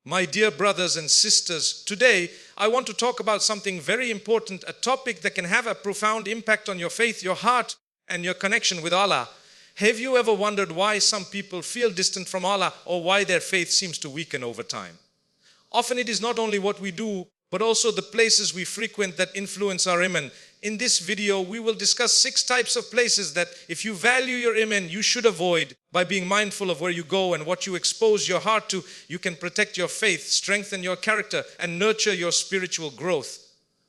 My dear brothers and sisters, today I want to talk about something very important, a topic that can have a profound impact on your faith, your heart, and your connection with Allah. Have you ever wondered why some people feel distant from Allah or why their faith seems to weaken over time? Often it is not only what we do, but also the places we frequent that influence our Iman. In this video, we will discuss 6 types of places that if you value your Iman, you should avoid. By being mindful of where you go and what you expose your heart to, you can protect your faith, strengthen your character, and nurture your spiritual growth.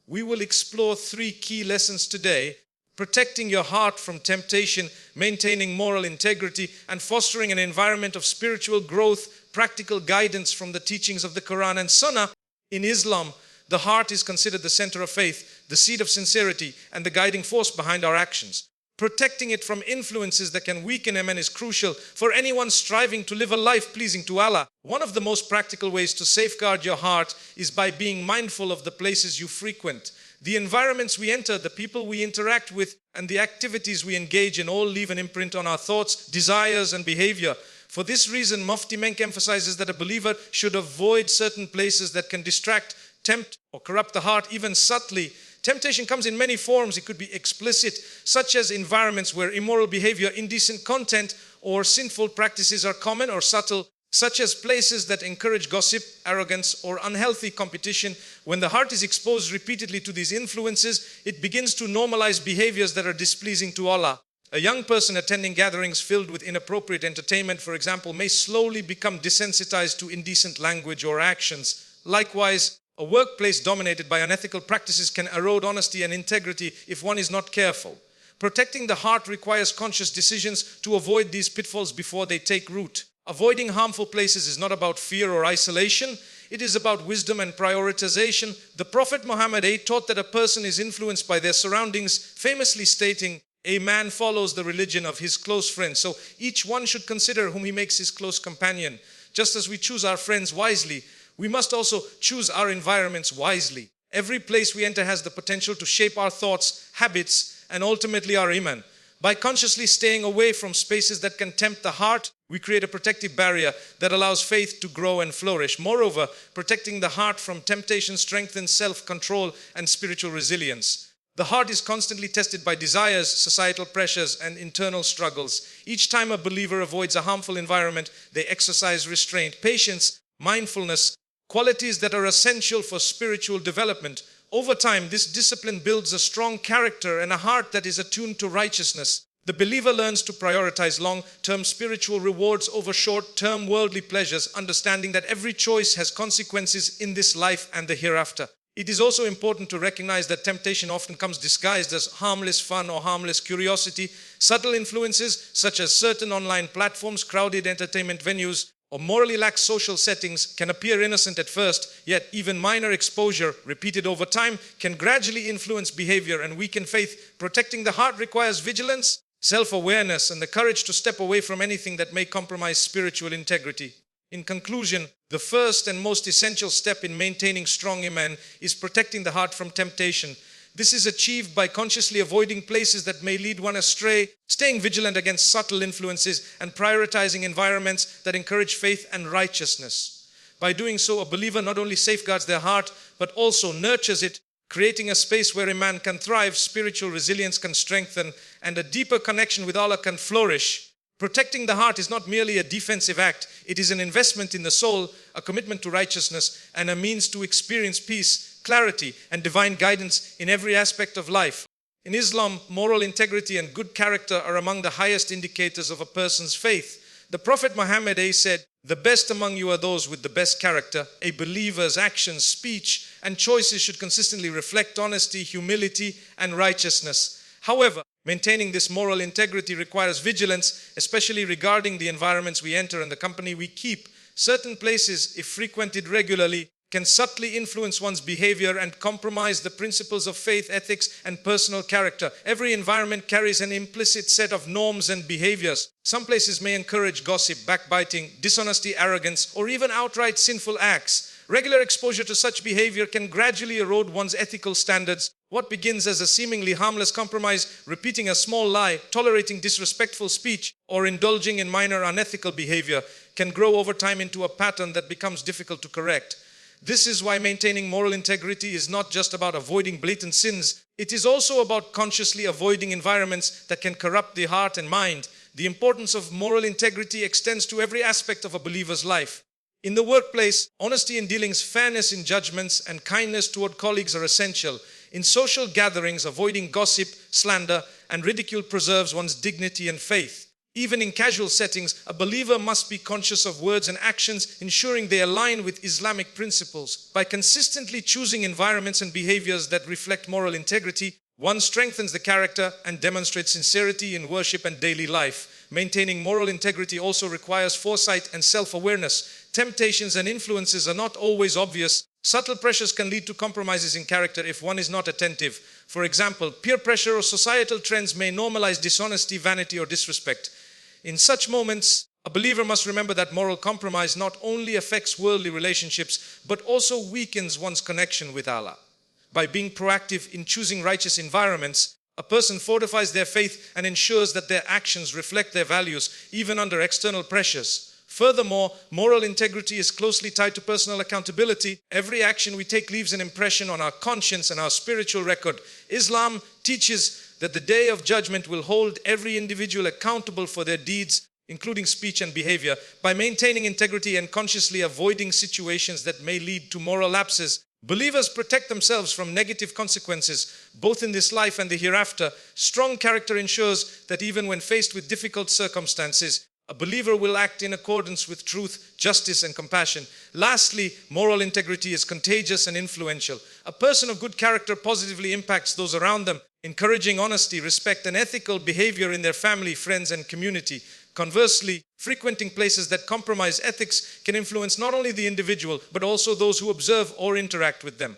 We will explore 3 key lessons today: protecting your heart from temptation, maintaining moral integrity, and fostering an environment of spiritual growth, practical guidance from the teachings of the Quran and Sunnah. In Islam, the heart is considered the center of faith, the seat of sincerity, and the guiding force behind our actions. Protecting it from influences that can weaken Iman is crucial for anyone striving to live a life pleasing to Allah. One of the most practical ways to safeguard your heart is by being mindful of the places you frequent. The environments we enter, the people we interact with, and the activities we engage in all leave an imprint on our thoughts, desires, and behavior. For this reason, Mufti Menk emphasizes that a believer should avoid certain places that can distract, tempt, or corrupt the heart, even subtly. Temptation comes in many forms. It could be explicit, such as environments where immoral behavior, indecent content, or sinful practices are common, or subtle, such as places that encourage gossip, arrogance, or unhealthy competition. When the heart is exposed repeatedly to these influences, it begins to normalize behaviors that are displeasing to Allah. A young person attending gatherings filled with inappropriate entertainment, for example, may slowly become desensitized to indecent language or actions. Likewise, a workplace dominated by unethical practices can erode honesty and integrity if one is not careful. Protecting the heart requires conscious decisions to avoid these pitfalls before they take root. Avoiding harmful places is not about fear or isolation. It is about wisdom and prioritization. The Prophet Muhammad taught that a person is influenced by their surroundings, famously stating, "A man follows the religion of his close friends." So each one should consider whom he makes his close companion. Just as we choose our friends wisely, we must also choose our environments wisely. Every place we enter has the potential to shape our thoughts, habits, and ultimately our Iman. By consciously staying away from spaces that can tempt the heart, we create a protective barrier that allows faith to grow and flourish. Moreover, protecting the heart from temptation strengthens self-control and spiritual resilience. The heart is constantly tested by desires, societal pressures, and internal struggles. Each time a believer avoids a harmful environment, they exercise restraint, patience, mindfulness, qualities that are essential for spiritual development. Over time, this discipline builds a strong character and a heart that is attuned to righteousness. The believer learns to prioritize long-term spiritual rewards over short-term worldly pleasures, understanding that every choice has consequences in this life and the hereafter. It is also important to recognize that temptation often comes disguised as harmless fun or harmless curiosity. Subtle influences, such as certain online platforms, crowded entertainment venues, or morally lax social settings can appear innocent at first, yet even minor exposure, repeated over time, can gradually influence behavior and weaken faith. Protecting the heart requires vigilance, self-awareness, and the courage to step away from anything that may compromise spiritual integrity. In conclusion, the first and most essential step in maintaining strong Iman is protecting the heart from temptation. This is achieved by consciously avoiding places that may lead one astray, staying vigilant against subtle influences, and prioritizing environments that encourage faith and righteousness. By doing so, a believer not only safeguards their heart, but also nurtures it, creating a space where a man can thrive, spiritual resilience can strengthen, and a deeper connection with Allah can flourish. Protecting the heart is not merely a defensive act. It is an investment in the soul, a commitment to righteousness, and a means to experience peace, clarity, and divine guidance in every aspect of life. In Islam, moral integrity and good character are among the highest indicators of a person's faith. The Prophet Muhammad said, "The best among you are those with the best character." A believer's actions, speech, and choices should consistently reflect honesty, humility, and righteousness. However, maintaining this moral integrity requires vigilance, especially regarding the environments we enter and the company we keep. Certain places, if frequented regularly, can subtly influence one's behavior and compromise the principles of faith, ethics, and personal character. Every environment carries an implicit set of norms and behaviors. Some places may encourage gossip, backbiting, dishonesty, arrogance, or even outright sinful acts. Regular exposure to such behavior can gradually erode one's ethical standards. What begins as a seemingly harmless compromise, repeating a small lie, tolerating disrespectful speech, or indulging in minor unethical behavior, can grow over time into a pattern that becomes difficult to correct. This is why maintaining moral integrity is not just about avoiding blatant sins. It is also about consciously avoiding environments that can corrupt the heart and mind. The importance of moral integrity extends to every aspect of a believer's life. In the workplace, honesty in dealings, fairness in judgments, and kindness toward colleagues are essential. In social gatherings, avoiding gossip, slander, and ridicule preserves one's dignity and faith. Even in casual settings, a believer must be conscious of words and actions, ensuring they align with Islamic principles. By consistently choosing environments and behaviors that reflect moral integrity, one strengthens the character and demonstrates sincerity in worship and daily life. Maintaining moral integrity also requires foresight and self-awareness. Temptations and influences are not always obvious. Subtle pressures can lead to compromises in character if one is not attentive. For example, peer pressure or societal trends may normalize dishonesty, vanity, or disrespect. In such moments, a believer must remember that moral compromise not only affects worldly relationships, but also weakens one's connection with Allah. By being proactive in choosing righteous environments, a person fortifies their faith and ensures that their actions reflect their values, even under external pressures. Furthermore, moral integrity is closely tied to personal accountability. Every action we take leaves an impression on our conscience and our spiritual record. Islam teaches that the day of judgment will hold every individual accountable for their deeds, including speech and behavior. By maintaining integrity and consciously avoiding situations that may lead to moral lapses, believers protect themselves from negative consequences, both in this life and the hereafter. Strong character ensures that even when faced with difficult circumstances, a believer will act in accordance with truth, justice, and compassion. Lastly, moral integrity is contagious and influential. A person of good character positively impacts those around them, encouraging honesty, respect, and ethical behavior in their family, friends, and community. Conversely, frequenting places that compromise ethics can influence not only the individual, but also those who observe or interact with them.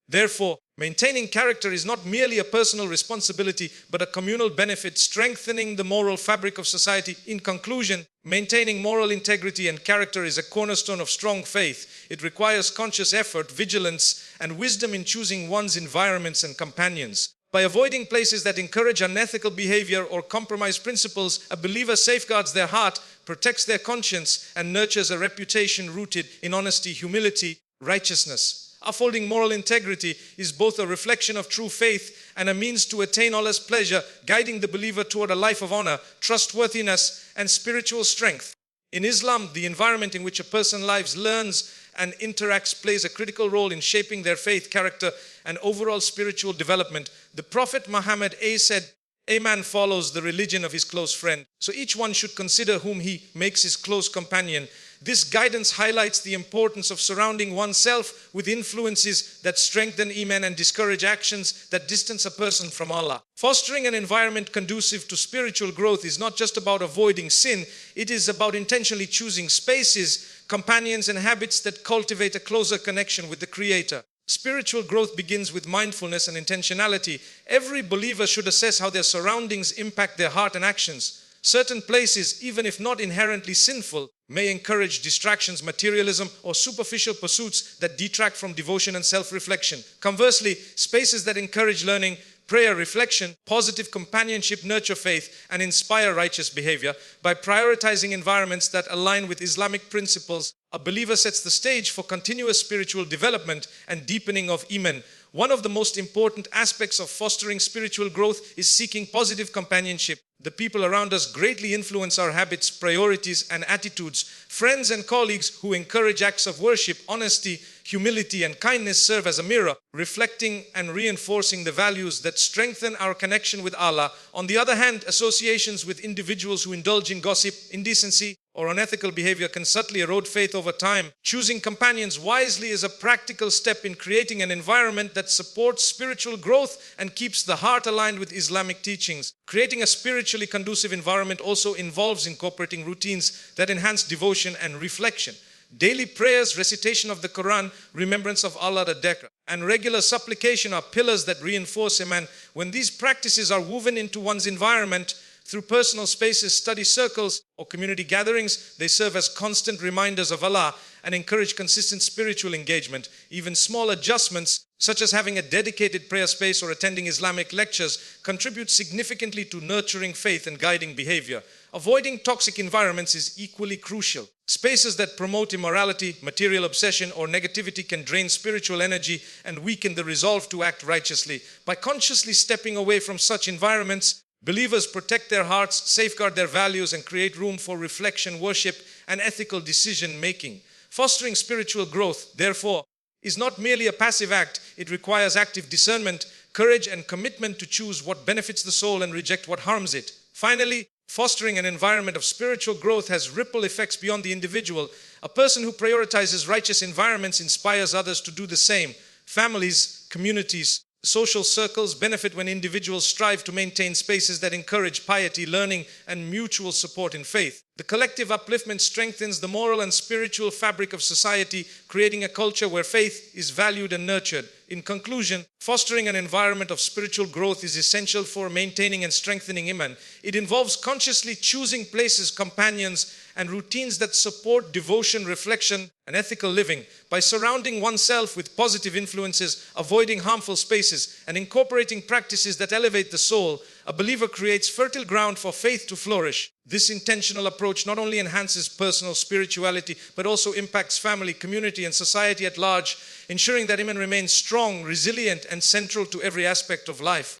Therefore, maintaining character is not merely a personal responsibility, but a communal benefit, strengthening the moral fabric of society. In conclusion, maintaining moral integrity and character is a cornerstone of strong faith. It requires conscious effort, vigilance, and wisdom in choosing one's environments and companions. By avoiding places that encourage unethical behavior or compromise principles, a believer safeguards their heart, protects their conscience, and nurtures a reputation rooted in honesty, humility, righteousness. Upholding moral integrity is both a reflection of true faith and a means to attain Allah's pleasure, guiding the believer toward a life of honor, trustworthiness, and spiritual strength. In Islam, the environment in which a person lives, learns, and interacts plays a critical role in shaping their faith, character, and overall spiritual development. The Prophet Muhammad said, "A man follows the religion of his close friend, so each one should consider whom he makes his close companion." This guidance highlights the importance of surrounding oneself with influences that strengthen Iman and discourage actions that distance a person from Allah. Fostering an environment conducive to spiritual growth is not just about avoiding sin, it is about intentionally choosing spaces, companions, and habits that cultivate a closer connection with the Creator. Spiritual growth begins with mindfulness and intentionality. Every believer should assess how their surroundings impact their heart and actions. Certain places, even if not inherently sinful, may encourage distractions, materialism, or superficial pursuits that detract from devotion and self-reflection. Conversely, spaces that encourage learning, prayer, reflection, positive companionship nurture faith and inspire righteous behavior. By prioritizing environments that align with Islamic principles, a believer sets the stage for continuous spiritual development and deepening of Iman. One of the most important aspects of fostering spiritual growth is seeking positive companionship. The people around us greatly influence our habits, priorities, and attitudes. Friends and colleagues who encourage acts of worship, honesty, humility, and kindness serve as a mirror, reflecting and reinforcing the values that strengthen our connection with Allah. On the other hand, associations with individuals who indulge in gossip, indecency, or unethical behavior can subtly erode faith over time. Choosing companions wisely is a practical step in creating an environment that supports spiritual growth and keeps the heart aligned with Islamic teachings. Creating a spiritually conducive environment also involves incorporating routines that enhance devotion and reflection. Daily prayers, recitation of the Quran, remembrance of Allah, the dhikr, and regular supplication are pillars that reinforce Iman. When these practices are woven into one's environment, through personal spaces, study circles, or community gatherings, they serve as constant reminders of Allah and encourage consistent spiritual engagement. Even small adjustments, such as having a dedicated prayer space or attending Islamic lectures, contribute significantly to nurturing faith and guiding behavior. Avoiding toxic environments is equally crucial. Spaces that promote immorality, material obsession, or negativity can drain spiritual energy and weaken the resolve to act righteously. By consciously stepping away from such environments, believers protect their hearts, safeguard their values, and create room for reflection, worship, and ethical decision making. Fostering spiritual growth, therefore, is not merely a passive act. It requires active discernment, courage, and commitment to choose what benefits the soul and reject what harms it. Finally, fostering an environment of spiritual growth has ripple effects beyond the individual. A person who prioritizes righteous environments inspires others to do the same. Families, communities, social circles benefit when individuals strive to maintain spaces that encourage piety, learning, and mutual support in faith. The collective upliftment strengthens the moral and spiritual fabric of society, creating a culture where faith is valued and nurtured. In conclusion, fostering an environment of spiritual growth is essential for maintaining and strengthening Iman. It involves consciously choosing places, companions, and routines that support devotion, reflection, and ethical living. By surrounding oneself with positive influences, avoiding harmful spaces, and incorporating practices that elevate the soul, a believer creates fertile ground for faith to flourish. This intentional approach not only enhances personal spirituality, but also impacts family, community, and society at large, ensuring that Iman remains strong, resilient, and central to every aspect of life.